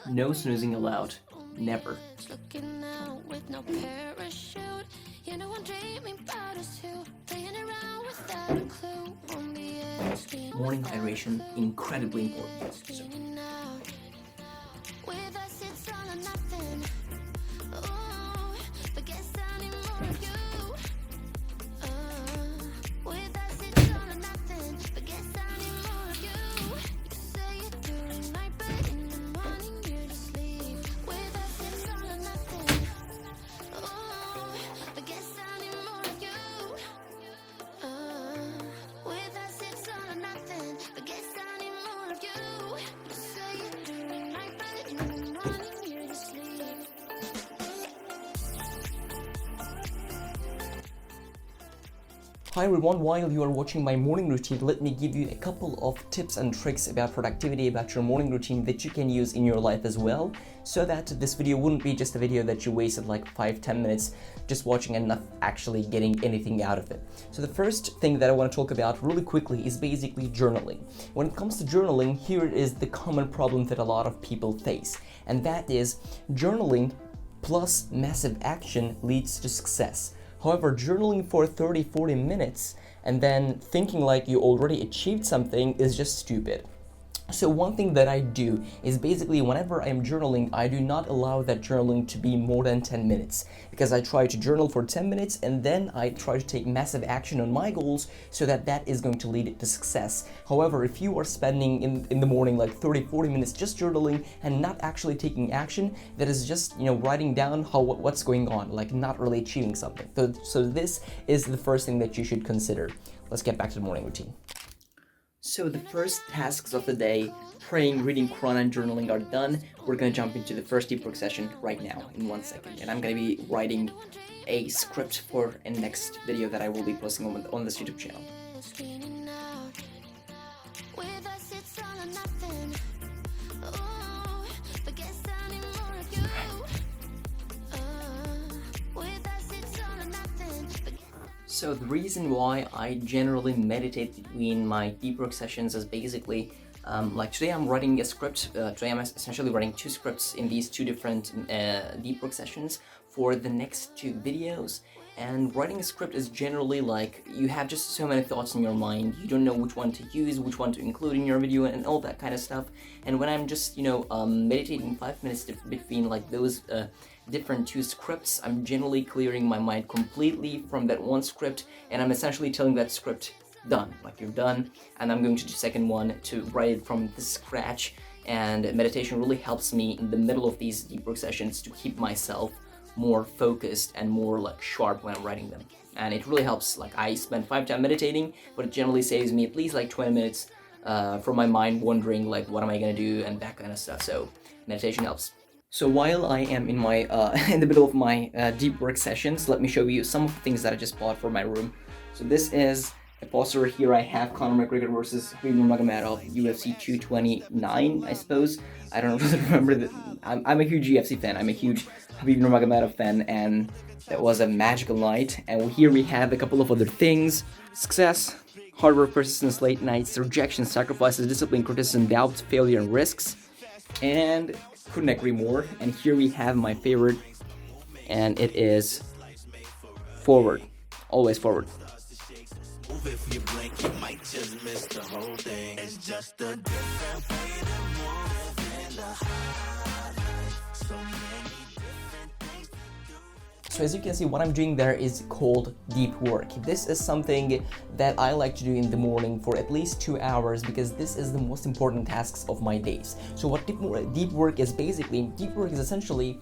No snoozing allowed. Never. Morning hydration, incredibly important. So. Hi everyone, while you are watching my morning routine, let me give you a couple of tips and tricks about productivity, about your morning routine that you can use in your life as well, so that this video wouldn't be just a video that you wasted like 5-10 minutes just watching and not actually getting anything out of it. So the first thing that I want to talk about really quickly is basically journaling. When it comes to journaling, here is the common problem that a lot of people face, and that is journaling plus massive action leads to success. However, journaling for 30-40 minutes and then thinking like you already achieved something is just stupid. So one thing that I do is basically whenever I'm journaling, I do not allow that journaling to be more than 10 minutes because I try to journal for 10 minutes and then I try to take massive action on my goals so that that is going to lead to success. However, if you are spending in the morning like 30-40 minutes just journaling and not actually taking action, that is just, writing down what's going on, like not really achieving something. So this is the first thing that you should consider. Let's get back to the morning routine. So the first tasks of the day, praying, reading Quran and journaling are done. We're going to jump into the first deep work session right now in 1 second. And I'm going to be writing a script for a next video that I will be posting on this YouTube channel. So the reason why I generally meditate between my deep work sessions is basically, like today I'm writing a script. Today I'm essentially writing 2 scripts in these 2 different deep work sessions for the next 2 videos. And writing a script is generally like, you have just so many thoughts in your mind, you don't know which one to use, which one to include in your video and all that kind of stuff. And when I'm just, meditating 5 minutes between like those different 2 scripts, I'm generally clearing my mind completely from that one script, and I'm essentially telling that script, done, like you're done, and I'm going to do the second one to write it from the scratch. And meditation really helps me in the middle of these deep work sessions to keep myself more focused and more like sharp when I'm writing them. And it really helps. Like I spend 5 time meditating, but it generally saves me at least like 20 minutes from my mind wondering like what am I gonna do and that kind of stuff. So meditation helps. So while I am in my in the middle of my deep work sessions, let me show you some of the things that I just bought for my room. So this is a poster. Here I have Conor McGregor versus Khabib Nurmagomedov, UFC 229, I suppose. I don't really remember that. I'm a huge UFC fan. I'm a huge Khabib Nurmagomedov fan, and that was a magical night. And here we have a couple of other things: success, hard work, persistence, late nights, rejection, sacrifices, discipline, criticism, doubts, failure, and risks. And couldn't agree more. And here we have my favorite, and it is forward. Always forward. If you blink, you might just miss the whole thing. It's just a different way to move in the heart. So many different things to do. So as you can see, what I'm doing there is called deep work. This is something that I like to do in the morning for at least 2 hours because this is the most important tasks of my days. So what deep work is basically, deep work is essentially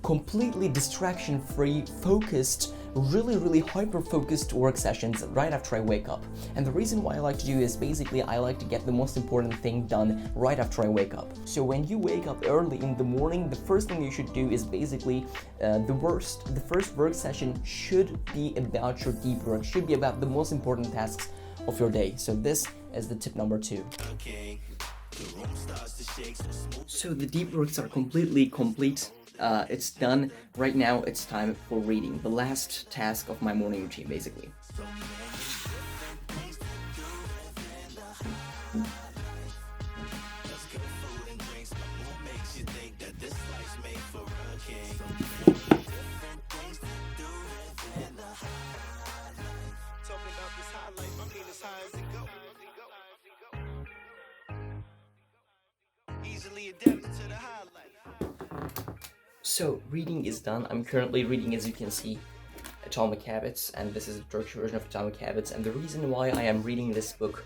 completely distraction-free, focused, really hyper-focused work sessions right after I wake up. And the reason why I like to do is basically I like to get the most important thing done right after I wake up. So when you wake up early in the morning, the first thing you should do is basically the first work session should be about your deep work, should be about the most important tasks of your day. So this is the tip number 2. So the deep works are completely complete. It's done. Right now it's time for reading, the last task of my morning routine basically. So reading is done. I'm currently reading, as you can see, Atomic Habits, and this is a Turkish version of Atomic Habits. And the reason why I am reading this book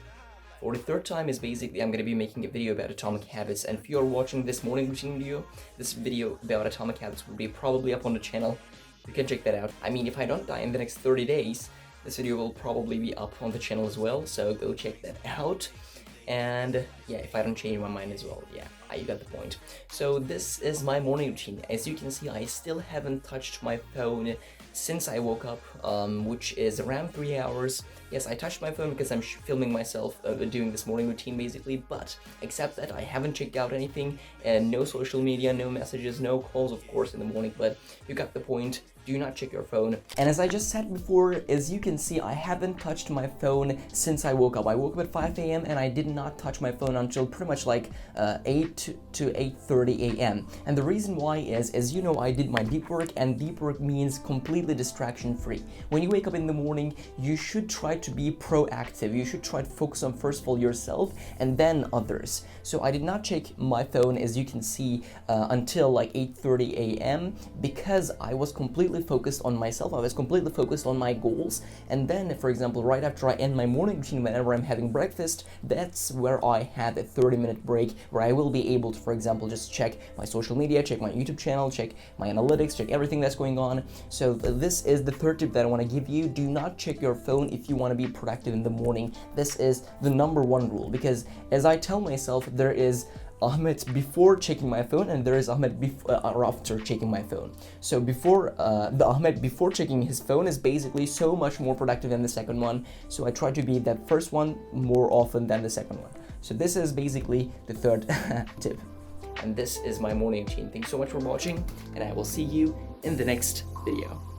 for the third time is basically I'm going to be making a video about Atomic Habits. And if you're watching this morning routine video, this video about Atomic Habits will be probably up on the channel. You can check that out. I mean, if I don't die in the next 30 days, this video will probably be up on the channel as well, so go check that out. And yeah, if I don't change my mind as well, yeah, you got the point. So this is my morning routine. As you can see, I still haven't touched my phone since I woke up, which is around 3 hours. Yes, I touched my phone because I'm filming myself doing this morning routine basically, but except that I haven't checked out anything, and no social media, no messages, no calls of course in the morning, but you got the point. Do not check your phone. And as I just said before, as you can see, I haven't touched my phone since I woke up. I woke up at 5 a.m. and I did not touch my phone until pretty much like 8 to 8:30 a.m. And the reason why is, as you know, I did my deep work, and deep work means completely distraction free. When you wake up in the morning, you should try to be proactive. You should try to focus on first of all yourself and then others. So I did not check my phone, as you can see, until like 8:30 a.m. because I was completely focused on myself. I was completely focused on my goals. And then, for example, right after I end my morning routine, whenever I'm having breakfast, that's where I had a 30-minute break where I will be able to, for example, just check my social media, check my YouTube channel, check my analytics, check everything that's going on. So this is the third tip that I want to give you. Do not check your phone if you want to be productive in the morning. This is the number one rule, because as I tell myself, there is Ahmet before checking my phone and there is Ahmet after checking my phone. So the Ahmet before checking his phone is basically so much more productive than the second one. So I try to be that first one more often than the second one. So this is basically the third tip. And this is my morning routine. Thanks so much for watching, and I will see you in the next video.